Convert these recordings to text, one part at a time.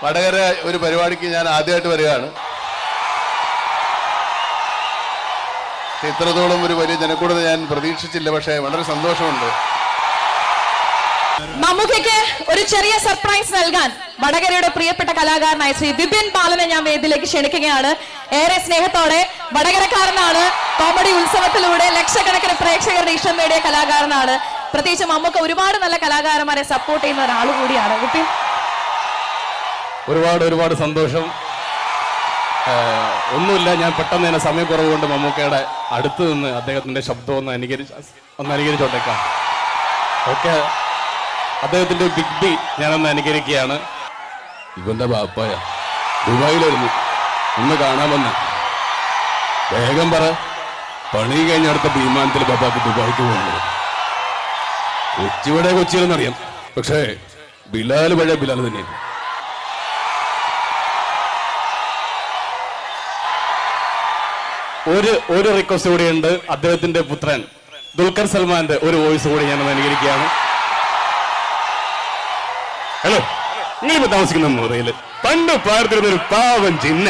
വടകര ഒരു പരിപാടിക്ക് ഞാൻ ആദ്യമായിട്ട് വരികയാണ്. ഇത്രത്തോളം ഒരു വലിയ ജനക്കൂട്ടത ഞാൻ പ്രതീക്ഷിച്ചില്ല. പക്ഷേ വളരെ സന്തോഷമുണ്ട്. മമ്മൂക്കയ്ക്ക് ഒരു ചെറിയ സർപ്രൈസ് നൽകാൻ വടകരയുടെ പ്രിയപ്പെട്ട കലാകാരനായ ശ്രീ വിപിൻ ബാലനെ ഞാൻ വേദിയിലേക്ക് ക്ഷണിക്കുകയാണ്. ഏറെ സ്നേഹത്തോടെ. വടകരക്കാരനാണ്. കോമഡി ഉത്സവത്തിലൂടെ ലക്ഷക്കണക്കിന് പ്രേക്ഷകരുടെ ഇഷ്ടം നേടിയ കലാകാരനാണ്. പ്രത്യേകിച്ച് മമ്മൂക്ക ഒരുപാട് നല്ല കലാകാരന്മാരെ സപ്പോർട്ട് ചെയ്യുന്ന ഒരാൾ കൂടിയാണ്. വിപിൻ, ഒരുപാട് സന്തോഷം. ഒന്നുമില്ല, ഞാൻ പെട്ടെന്ന് തന്നെ സമയക്കുറവ് കൊണ്ട് മമ്മൂക്കയുടെ അടുത്ത് നിന്ന് അദ്ദേഹത്തിന്റെ ശബ്ദം ഒന്ന് അനുകരിച്ചോട്ടേക്കാം. ഓക്കെ, അദ്ദേഹത്തിന്റെ ബിഗ് ബി ഞാനൊന്ന് അനുകരിക്കുകയാണ്. ഇവന്റെ ബാപ്പായ ദുബായിലായിരുന്നു, ഒന്ന് കാണാൻ വന്ന. വേഗം പറ, പണി കഴിഞ്ഞ അടുത്ത വിമാനത്തിൽ ബാപ്പാക്ക് ദുബായിക്ക് പോകുന്നത്. കൊച്ചിയുടെ കൊച്ചിയിലെന്നറിയാം, പക്ഷേ ബിലാൽ പഴയ ബിലാൽ തന്നെയാണ്. ഒരു റിക്വസ്റ്റ് കൂടിയുണ്ട്. അദ്ദേഹത്തിന്റെ പുത്രൻ ദുൽഖർ സൽമാന്റെ ഒരു വോയിസ് കൂടി ഞാൻ അനുകരിക്കുകയാണ്. ഹലോ, നിങ്ങളിപ്പോ താമസിക്കുന്ന മുറിയിൽ പണ്ട് പാർത്തിരുന്ന ഒരു പാവം ചിന്ന,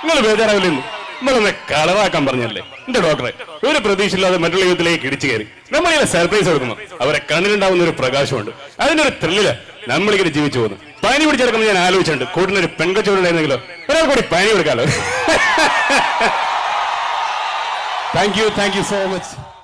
നിങ്ങൾ ബേജാറാവില്ലെന്ന് നമ്മളൊന്ന് കളവാക്കാൻ പറഞ്ഞല്ലേ എന്റെ ഡോക്ടറെ. ഒരു പ്രതീക്ഷയില്ലാതെ മറ്റുള്ള യുദ്ധത്തിലേക്ക് ഇടിച്ചു കയറി നമ്മളിങ്ങനെ സർപ്രൈസ് കൊടുക്കുന്നു. അവരെ കണ്ണിലുണ്ടാവുന്ന ഒരു പ്രകാശമുണ്ട്, അതിന്റെ ഒരു ത്രില്ലില് നമ്മളിങ്ങനെ ജീവിച്ചു പോകുന്നു. പനി പിടിച്ചെടുക്കുമ്പോൾ ഞാൻ ആലോചിച്ചിട്ടുണ്ട്, കൂട്ടിനൊരു പെൺകൊച്ചുണ്ടായിരുന്നെങ്കിലോ ഒരാൾ കൂടി പനി കൊടുക്കാലോ. Thank you so much.